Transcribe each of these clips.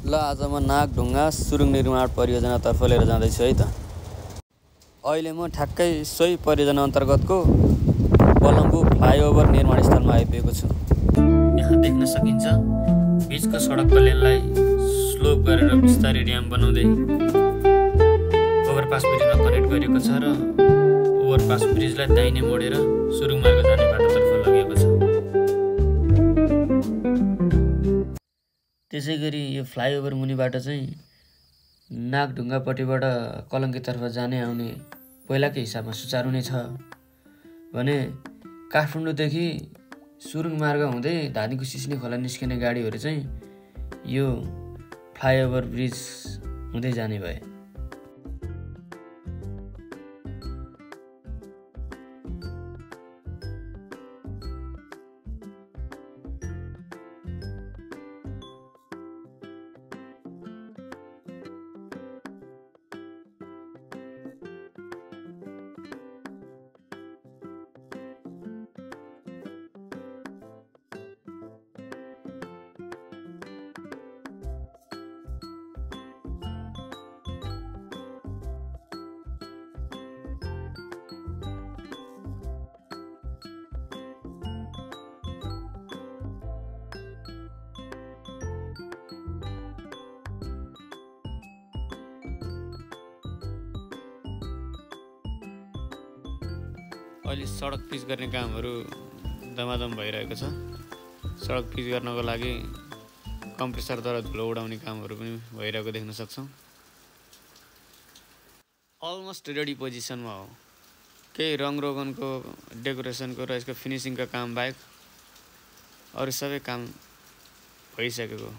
ल आज म नागढुङ्गा सुरुङ निर्माण परियोजनातर्फ लिएर जाँदैछु है त। अहिले म ठ्याक्कै सोही परियोजना अन्तर्गतको बलम्बु फ्लाइओभर निर्माण स्थलमा आइपुगेको छु। यहाँ देख्न सकिन्छ बीचको सडकको लेनलाई स्लोप गरेर बिस्तारै ड्याम बनाउँदै ओभरपास ब्रिजमा कनेक्ट गरिएको छ र ओभरपास ब्रिजलाई दाहिने मोडेर सुरुङ मार्ग जाने बाटोतर्फ लगिएको छ। त्यसैगरी यो फ्लाइओभर मुनिबाट चाहिँ नागढुङ्गापट्टिबाट कलङ्कीतर्फ जाने आउने पहिलाकै हिसाबमा सुचारू नै छ भने काठमाडौँदेखि सुरुङ मार्ग हुँदै धादिङको सिस्ने खोला निस्किने गाडीहरू चाहिँ यो फ्लाइओभर ब्रिज हुँदै जाने भए। अहिले सडक पिच गर्ने कामहरू दमादम भइरहेको छ। सडक पिच गर्नको लागि कम्प्रेसरद्वारा धुलो उडाउने कामहरू पनि भइरहेको देख्न सक्छौँ। अलमोस्ट रेडी पोजिसनमा हो। केही रङरोगनको डेकोरेसनको र यसको फिनिसिङका काम बाहेक अरू सबै काम भइसकेको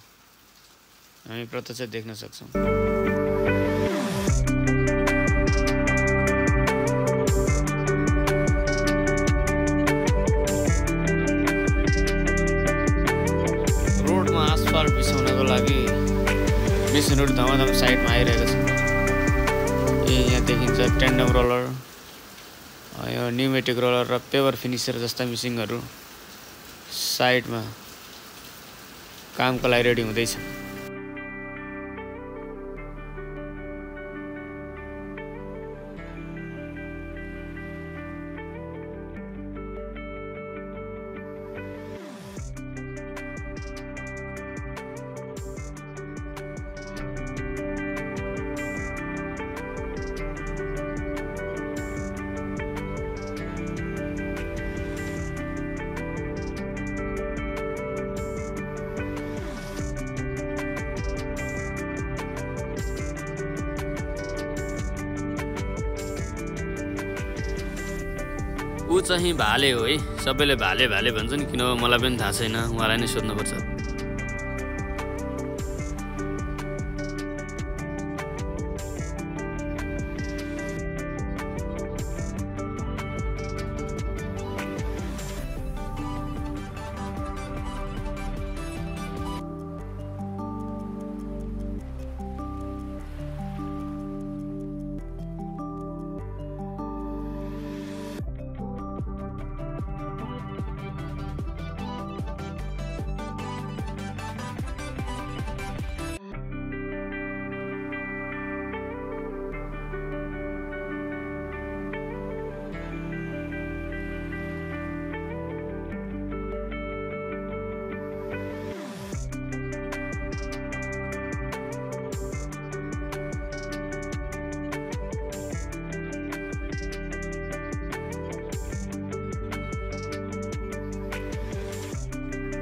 हामी प्रत्यक्ष देख्न सक्छौँ। बिसाउनको लागि मेसिनहरू धमाधम साइडमा आइरहेको छ। यहाँ देखिन्छ टेन्डम रोलर, यो न्युमेटिक रोलर र पेपर फिनिसर जस्ता मेसिनहरू साइडमा कामको लागि रेडी हुँदैछ। ऊ चाहिँ भाले हो है। सबैले भाले भाले भन्छन्, किनभने मलाई पनि थाहा छैन, उहाँलाई नै सोध्नुपर्छ।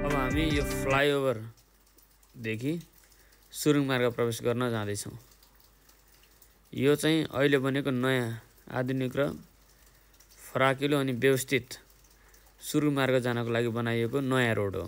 अब हामी यो फ्लाइओभरदेखि सुरुङ मार्ग प्रवेश गर्न जाँदैछौँ। यो चाहिँ अहिले बनेको नयाँ आधुनिक र फराकिलो अनि व्यवस्थित सुरुङ मार्ग जानको लागि बनाइएको नयाँ रोड हो।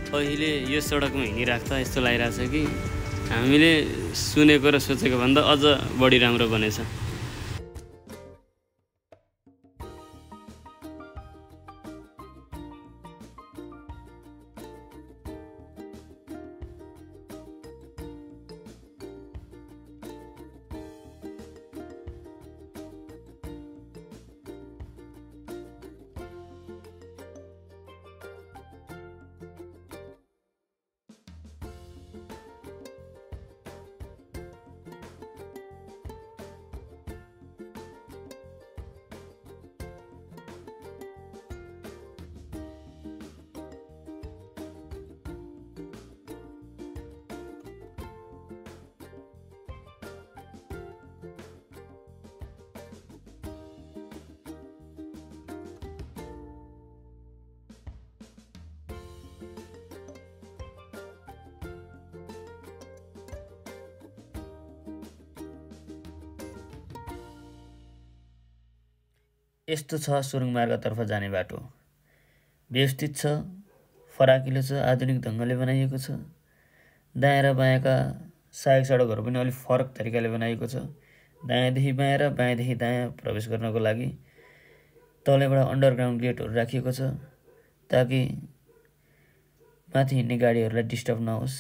अहिले यो सडकमा हिँडिराख्दा यस्तो लागिरहेछ कि हामीले सुनेको र सोचेको भन्दा अझ बढी राम्रो बनेछ। यस्तो छ सुरुङ मार्गतर्फ जाने बाटो। व्यवस्थित छ, फराकिलो छ, आधुनिक ढङ्गले बनाइएको छ। दायाँ र बायाँका सहायक सडकहरू पनि अलिक फरक तरिकाले बनाइएको छ। दायाँदेखि बायाँ र बायाँदेखि दायाँ प्रवेश गर्नको लागि तलैबाट अन्डरग्राउन्ड गेटहरू राखिएको छ ताकि माथि हिँड्ने गाडीहरूलाई डिस्टर्ब नहोस्।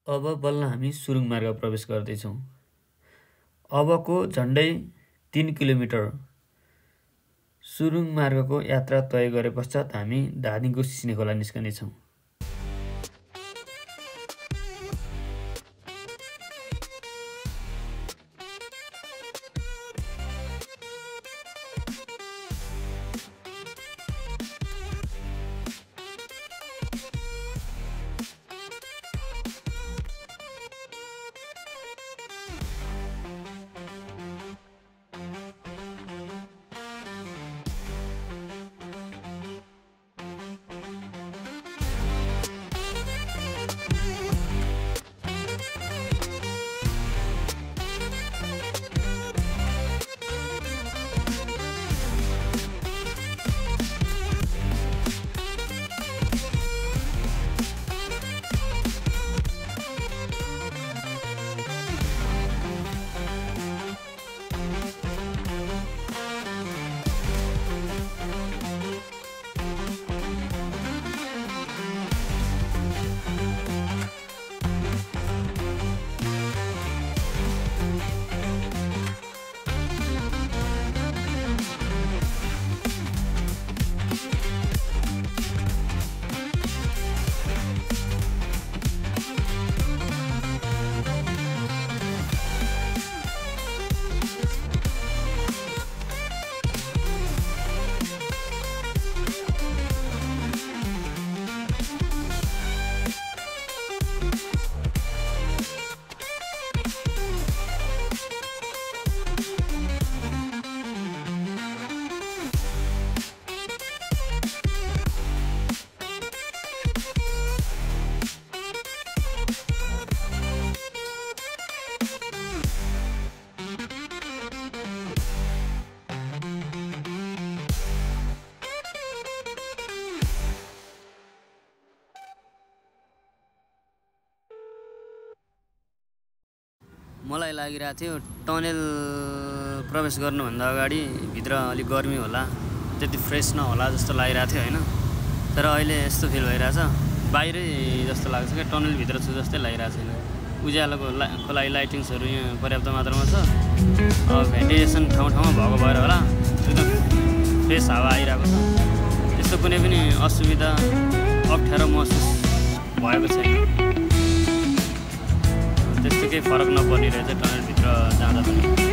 अब बल्ल हामी सुरुङ मार्ग प्रवेश गर्दैछौँ। अबको झन्डै 3 किलोमिटर सुरुङ मार्गको यात्रा तय गरे पश्चात हामी धादिङको सिस्ने खोला निस्कनेछौँ। मलाई लागिरहेको थियो टनेल प्रवेश गर्नुभन्दा अगाडि भित्र अलिक गर्मी होला, त्यति फ्रेस नहोला जस्तो लागिरहेको थियो हैन। तर अहिले यस्तो फिल भइरहेछ बाहिरै जस्तो लाग्छ क्या, टनलभित्र छु जस्तै लागिरहेको छैन। उज्यालोको लागि लाइटिङ्सहरू यहाँ पर्याप्त मात्रामा छ। भेन्टिलेसन ठाउँ ठाउँमा भएको भएर होला एकदम फ्रेस हावा आइरहेको छ। त्यस्तो कुनै पनि असुविधा अप्ठ्यारो महसुस भएको छैन। त्यस्तो केही फरक नपर्ने रहेछ टनलभित्र जाँदा पनि।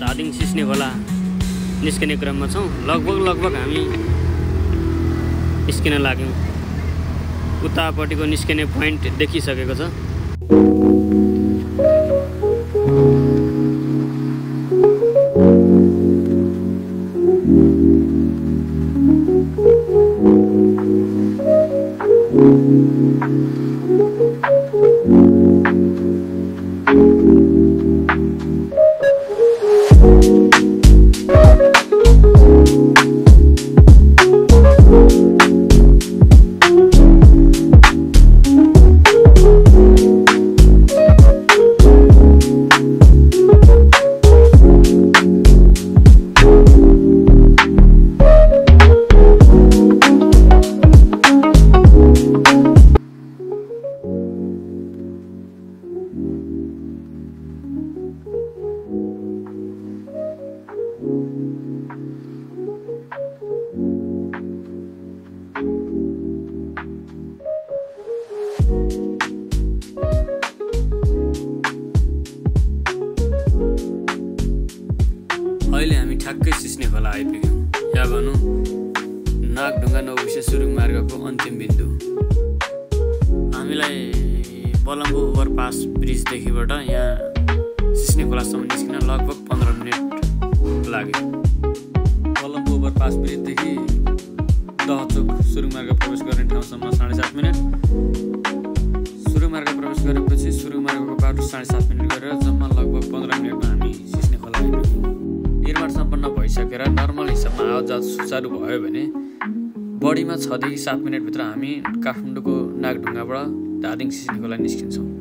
धादिङ सिस्ने खोला निस्किने क्रममा छौँ। लगभग हामी निस्किन लाग्यौँ। उतापट्टिको निस्किने पोइन्ट देखिसकेको छ। अहिले हामी ठ्याक्कै सिस्ने खोला आइपुग्यौँ। या भनौँ नागढुङ्गा नौबिसे सुरुङ मार्गको अन्तिम बिन्दु। हामीलाई पलम्बु ओभरपास ब्रिजदेखिबाट यहाँ सिस्ने खोलासम्म निस्किन लगभग 15 मिनट लाग्यो। पलम्बु ओभरपास ब्रिजदेखि दहचोक सुरुङ मार्ग प्रवेश गर्ने ठाउँसम्म 7.5 मिनट। सुरुङ मार्ग प्रवेश गरेपछि सुरुङ मार्गको बाटो 7.5 मिनट गरेर जम्मा लगभग 15 मिनटमा हामी सिस्ने खोला आइपुग्यौँ। निर्माण सम्पन्न भइसकेर नर्मल हिसाबमा आवाजात सुचारू भयो भने बढीमा 6 देखि 7 मिनटभित्र हामी काठमाडौँको नागढुङ्गाबाट धादिङ सिस्ने खोला निस्किन्छौँ।